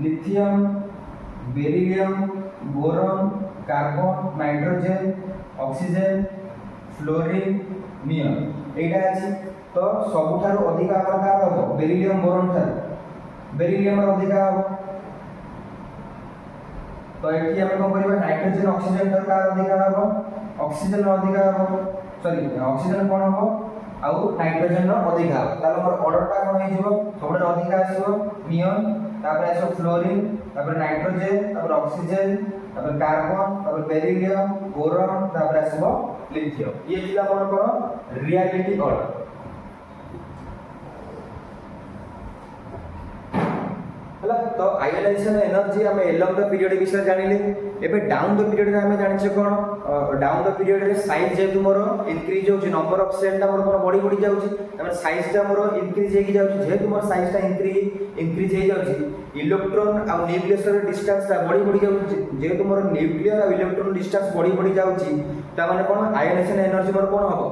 lithium beryllium boron carbon nitrogen oxygen fluorine neon एटा अछि तो सबुठारो अधिक आकार का हो बेरिलियम बोरॉन थार बेरिलियम रो अधिक हो तो एठी हम कोन करबा नाइट्रोजन ऑक्सीजन थार का अधिक हो ऑक्सीजन रो अधिक हो सॉरी ऑक्सीजन कोन हो आउ नाइट्रोजन रो अधिक हो तालो मोर ऑर्डर ता कोन हे जिवो सबुठारो अधिक आसीबो नियन तापर आसो फ्लोरीन तापर नाइट्रोजन तापर ऑक्सीजन तापर कार्बन तापर बेरिलियम बोरॉन तापर आसबो लिथियम ये थिला कोन कोन रियलिटी ऑर्डर हला तो आयोनाइजेशन एनर्जी हम एलॉन्ग द पीरियड विषय जानिले एबे डाउन द पीरियड रे हम जानि छ कोन डाउन द पीरियड रे साइज जे तुमरो इंक्रीज होछि नंबर ऑफ सेल ता मोर कोन बड़ी जाउछि तमर साइज ता मोर इंक्रीज हे कि जाउछि जे तुमर साइज ता इंक्रीज हे जाउछि इलेक्ट्रॉन आ न्यूक्लियस रे डिस्टेंस ता बड़ी जाउछि जे तुमर न्यूक्लियर आ इलेक्ट्रॉन डिस्टेंस बड़ी जाउछि ता माने कोन आयोनाइजेशन एनर्जी मोर कोन हबो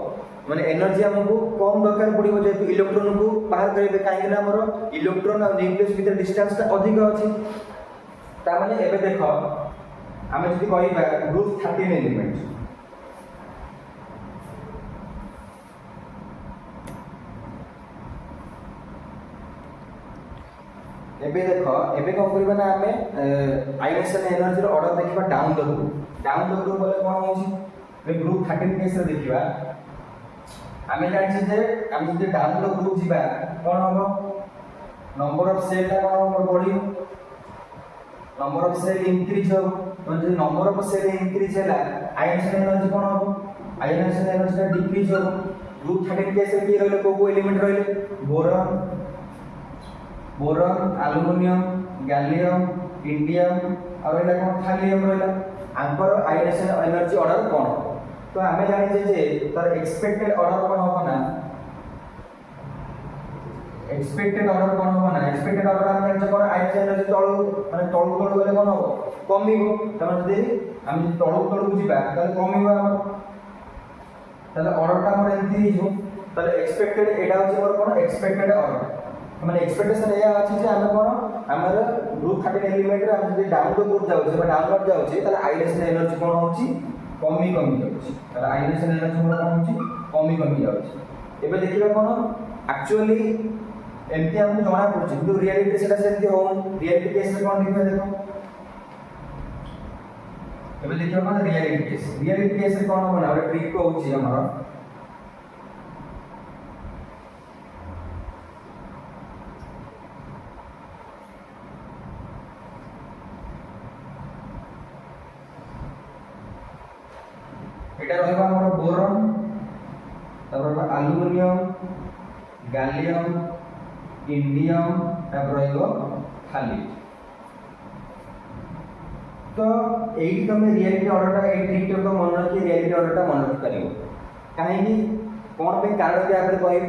माने एनर्जी हमको कम दरकार पड़िबो जे इलेक्ट्रॉन को बाहर करबे काहे ना हमर इलेक्ट्रॉन और न्यूक्लियस भीतर डिस्टेंस ता अधिक अछि ता माने एबे देखो हमें जदि कहिबा ग्रुप 13 एलिमेंट एबे देखो एबे कोन करबा ना हमें आयोनाइजेशन एनर्जी रो ऑर्डर देखिबा डाउन द ग्रुप बोले कोन होछि ए ग्रुप 13 केस रे देखिबा आमे जानि जे हम जदि डाउन द ग्रुप जिबा कोन होबो नंबर ऑफ सेल ता कोन होबो बढी नंबर ऑफ सेल इंक्रीज हो मतलब जदि नंबर ऑफ सेल इंक्रीज हैला आयोनाइजेशन एनर्जी कोन होबो आयोनाइजेशन एनर्जी ता डिक्रीज हो ग्रुप 13 केस रे की रहले को एलिमेंट रहले बोरॉन एल्युमिनियम गैलियम इंडियम और एला कोन थालियम रहला आंकर आयोनाइजेशन एनर्जी ऑर्डर कोन तो हमें जानि जे तर एक्सपेक्टेड ऑर्डर कोन होबो ना एक्सपेक्टेड ऑर्डर कोन होबो ना एक्सपेक्टेड ऑर्डर हम जानि कोन आयोनाइजेशन एनर्जी तळु गले कोन होबो कमिबो तमे जदि हम तळु जिबा ताले कमिबो हम ताले ऑर्डर ता हमर एंती हिजो ताले एक्सपेक्टेड एटा होछि मोर कोन एक्सपेक्टेड ऑर्डर माने एक्सपेक्टेशन या अछि जे हम कोन हमर ग्रुप 13 एलिमेंट रे हम जदि डाउन द ग्रुप जाउछे बा डाउनवर्ड जाउछे ताले आयोनाइजेशन एनर्जी कोन होछि कमी जाउछे ताले आयोनाइजेशन एनर्जी मोर कोन होछि कमी जाउछे एबे देखिबा कोन एक्चुअली एमती हमको जଣା पड़छि किंतु रियलिटी सेटा सेमती हो रियलिटी केस रे कोन देखबे देखो एबे देखिबा कोन रियलिटी केस रे कोन होना और ट्रिक को होछि हमर एटा रहबा हमर बोरॉन तबर एल्युमिनियम गैलियम इंडियम तबर रहबो थाली तो एई तुम रियलिटी ऑर्डरटा एई ट्रिक तो मन रखी रियलिटी ऑर्डरटा मन रखी पारिबो काहेकि कोन पे कारण के आगे कहबी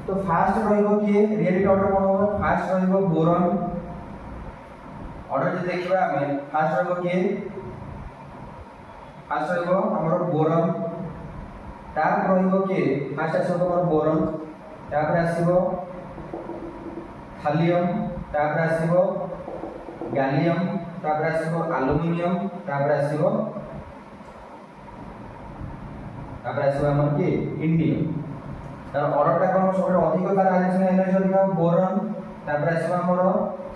तो फास्ट रहइबो कि रियलिटी ऑर्डर कोन हो फास्ट रहइबो बोरॉन ऑर्डर जे देखिबा हमें फास्ट रहइबो कि फास्ट रहइबो हमर बोरॉन तार रहइबो कि फास्ट आसो हमर बोरॉन तापर आसीबो थालियम तापर आसीबो गैलियम तापर आसीबो एल्युमिनियम तापर आसीबो हमर कि इंडियम तार ऑर्डरटा कोन सबसे अधिक तार आइसोलेशन एनर्जी अधिक बोरॉन तापर आसीबो हमर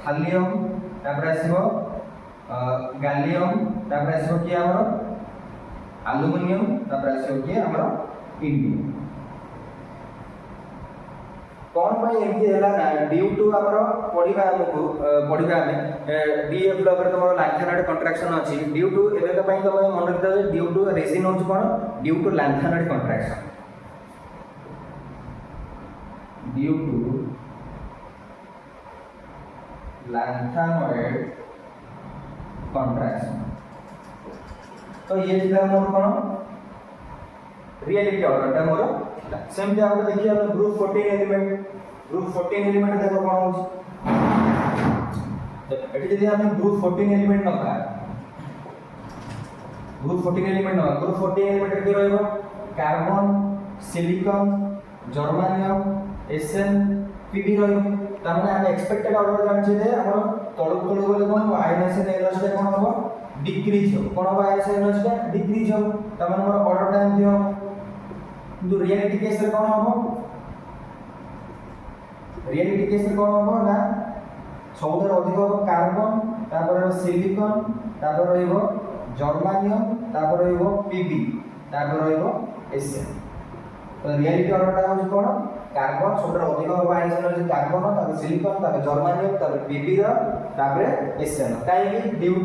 थालियम तापर आसीबो गैलियम तापर आसीबो कि हमर एल्युमिनियम तापर आसीबो कि हमर इंडियम कौन पर एमती हैला ना ड्यू टू हमर पढिबा हमकु पढिबा हमें डीएफ ब्लॉक रे तमरो लैंथेनॉइड कंट्रैक्शन अछि ड्यू टू एबे का पई तम मन रखता है ड्यू टू रेजिन होछ कोन due to lanthanoid contraction due to lanthanoid contraction तो ये थिला मोर कोन रियलिटी ऑर्डर मोर सेम जे आपण देखिए हम ग्रुप 14 एलिमेंट देखो कोन होछ तो एटी जदी हम ग्रुप 14 एलिमेंट नका ग्रुप 14 एलिमेंट के रहइबो carbon silicon germanium S N P B रहइबो त माने हम एक्सपेक्टेड ऑर्डर जान छै जे हमर तळु गले कोन आयनाइजेशन एनर्जी कोन हो डिक्रीज हो कोन हो आयनाइजेशन एनर्जी डिक्रीज हो त माने हमर ऑर्डर टाइम दियो किंतु रियलिटी केस रे कोन हो रियलिटी केस रे कोन हो ना सबुतर अधिक हो कार्बन तापर सिलिकॉन तापर रहइबो जर्मेनियम तापर रहइबो पीबी तापर रहइबो एसएन तो रियलिटी ऑर्डरटा हो कोन कार्बन सबुतर अधिक हो आयनाइजेशन एनर्जी कार्बन तापर सिलिकॉन तापर जर्मेनियम तापर पीबी रो तापर एसएन काहे कि due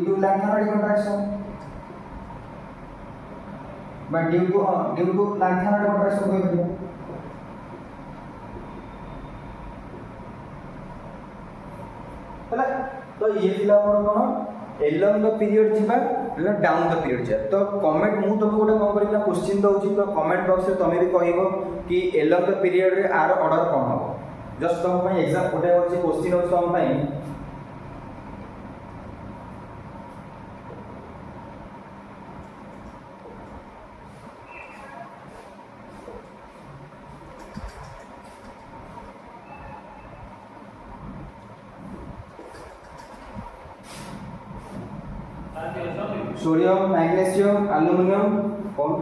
to lanthanoid contraction but due to lengthened contraction कोई बदला हला तो ये थिला मोर कोन एलॉन्ग द पीरियड जिबा ना डाउन द पीरियड जा तो कमेंट मु तुम गोटे कोन करी ना क्वेश्चन दउची तो कमेंट बॉक्स रे तमे भी कहइबो कि एलॉन्ग द पीरियड रे आर ऑर्डर कोन हो जस्ट तुम पई एग्जाम गोटे होची क्वेश्चन होची तुम पई सोडियम मैग्नीशियम एल्युमिनियम कौन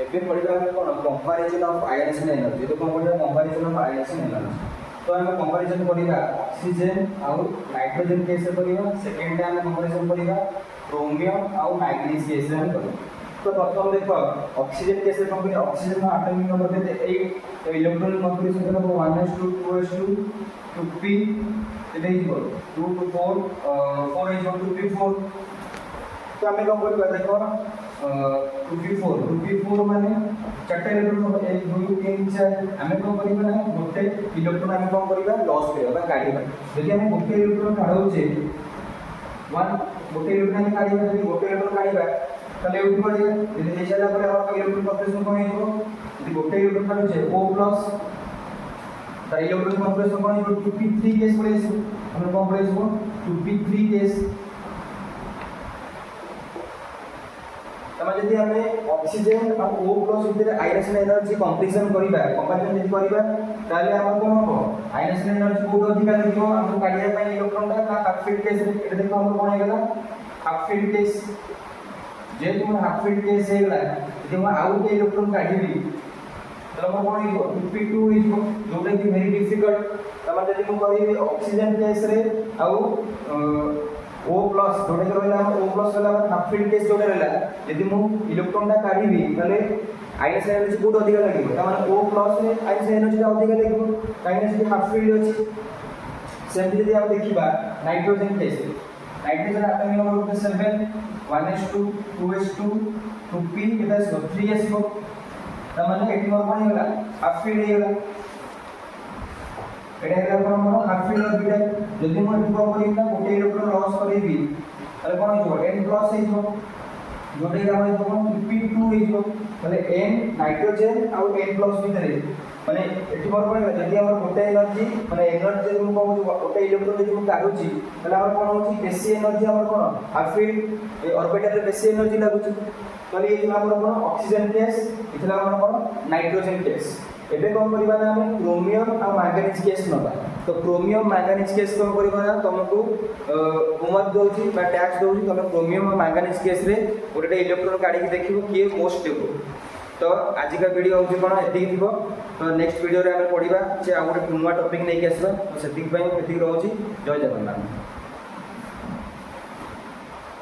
एबे पढ़िबा हम कोन कंपैरिजन ऑफ आयनाइजेशन एनर्जी तो कोन पढ़िबा कंपैरिजन ऑफ आयनाइजेशन एनर्जी तो हम कंपैरिजन पढ़िबा ऑक्सीजन और नाइट्रोजन केस पढ़िबा सेकंड टाइम कंपैरिजन पढ़िबा क्रोमियम और मैग्नीज केस में पढ़िबा तो प्रथम देखो ऑक्सीजन केस में कंपनी ऑक्सीजन का एटॉमिक नंबर केते 8 इलेक्ट्रॉन कॉन्फ़िगरेशन को 1s2 2s2 2p इते equal 2 to 4 4 is equal to 2p4 तो हमें कम बोल देखो 2p4 माने चारटे इलेक्ट्रॉन 1 2 3 4 हमें कम करिबा ना गोटे इलेक्ट्रॉन हमें कम करिबा लॉस करबा काढिबा यदि हमें गोटे इलेक्ट्रॉन काढौ छे वन गोटे इलेक्ट्रॉन काढिबा यदि गोटे इलेक्ट्रॉन काढिबा तले उठ पड़े यदि देशला पर हम इलेक्ट्रॉन कॉन्फ़िगरेशन कोन हेबो यदि गोटे इलेक्ट्रॉन काढौ छे O+ तर इलेक्ट्रॉन कॉन्फ़िगरेशन कोन हेबो 2p3 केस पड़े हम कोन पड़े 2p3 केस तमा जदि हमें ऑक्सीजन और O+ भितर आयनाइजेशन एनर्जी कंपैरिजन करिबा कंपैरिजन जदि करिबा ताले हमर कोन हो आयनाइजेशन एनर्जी बहुत अधिक लागिबो हम काढिया पई इलेक्ट्रॉन का हाफ फील्ड केस रे देखो हम कोन हेगला हाफ फील्ड केस जे तुम हाफ फील्ड केस हेगला यदि हम आउट इलेक्ट्रॉन काढिबी तो हम कोन हेगो 2p2 इज जोटा कि वेरी डिफिकल्ट तमा जदि हम करिबी ऑक्सीजन केस रे आउ O+ जोटा कि रहला O+ वाला हाफ फील्ड केस जोटा रहला यदि मु इलेक्ट्रॉन टा काढिबी तले आयनाइजेशन एनर्जी बहुत अधिक लागिबो त माने O+ रे आयनाइजेशन एनर्जी अधिक लागिबो काहे कि हाफ फील्ड अछि सेम यदि हम देखिबा nitrogen case nitrogen atomic number 7 1s2 2s2 2p केटा 3s4 त माने एटी मोर कोन हेला हाफ फील्ड हेला এটা ହେଲା ଆପଣଙ୍କର ହାଫ୍ ଫିଲ୍ଡ ଅର୍ବିଟାଲ। ଯଦି ମୁଁ ଏଠି କ'ଣ କରିବି ନା ଗୋଟେ ଇଲେକ୍ଟ୍ରନ୍ ଲସ୍ କରିବି ତାହେଲେ କ'ଣ ହେଇଯିବ n ପ୍ଲସ୍ ହେଇଯିବ, ଯୋଉଟା କି ଆମର ହେଇଯିବ p2 ହେଇଯିବ। ତାହେଲେ n ନାଇଟ୍ରୋଜେନ ଆଉ n ପ୍ଲସ୍ ଭିତରେ ମାନେ ଏଠି ମୋର କ'ଣ ହେଲା ଯଦି ଆମର ଗୋଟେ ଏନର୍ଜି ମାନେ ଏନର୍ଜି ଯଦି ମୁଁ କହୁଛି ଗୋଟେ ଇଲେକ୍ଟ୍ରନ୍ ଯଦି ମୁଁ କାଢୁଛି ତାହେଲେ ଆମର କ'ଣ ହେଉଛି ବେଶୀ ଏନର୍ଜି ଆମର କ'ଣ ହାଫ୍ ଫିଲ୍ଡ ଅର୍ବିଟାଲରେ ବେଶୀ ଏନର୍ଜି ଲାଗୁଛି। ତାହେଲେ ଏଇ ଆମର କ'ଣ ଅକ୍ସିଜେନ କେସ୍, ଏଥିଲା ଆମର କ'ଣ ନାଇଟ୍ରୋଜେନ କେସ୍। ଏବେ କ'ଣ କରିବା ନା ଆମେ କ୍ରୋମିୟମ ଆଉ ମାଙ୍ଗାନିଜ କେସ୍ ନେବା। ତ କ୍ରୋମିୟମ ମାଙ୍ଗାନିଜ କେସ୍ କ'ଣ କରିବା ନା ତୁମକୁ ହୋମୱାର୍କ ଦେଉଛି ବା ଟ୍ୟାକ୍ସ ଦେଉଛି, ତୁମେ କ୍ରୋମିୟମ ଆଉ ମାଙ୍ଗାନିଜ କେସ୍ରେ ଗୋଟେ ଇଲେକ୍ଟ୍ରନ୍ କାଢ଼ିକି ଦେଖିବ କିଏ ମୋଷ୍ଟ ଷ୍ଟେବଲ୍। ତ ଆଜିକା ଭିଡ଼ିଓ ହେଉଛି କ'ଣ ଏତିକି ଥିବ। ତ ନେକ୍ସଟ ଭିଡ଼ିଓରେ ଆମେ ପଢ଼ିବା ଯେ ଆଉ ଗୋଟେ ନୂଆ ଟପିକ୍ ନେଇକି ଆସିବା। ତ ସେଥିପାଇଁ ମୁଁ ଏତିକି ରହୁଛି। ଜୟ ଜଗନ୍ନାଥ।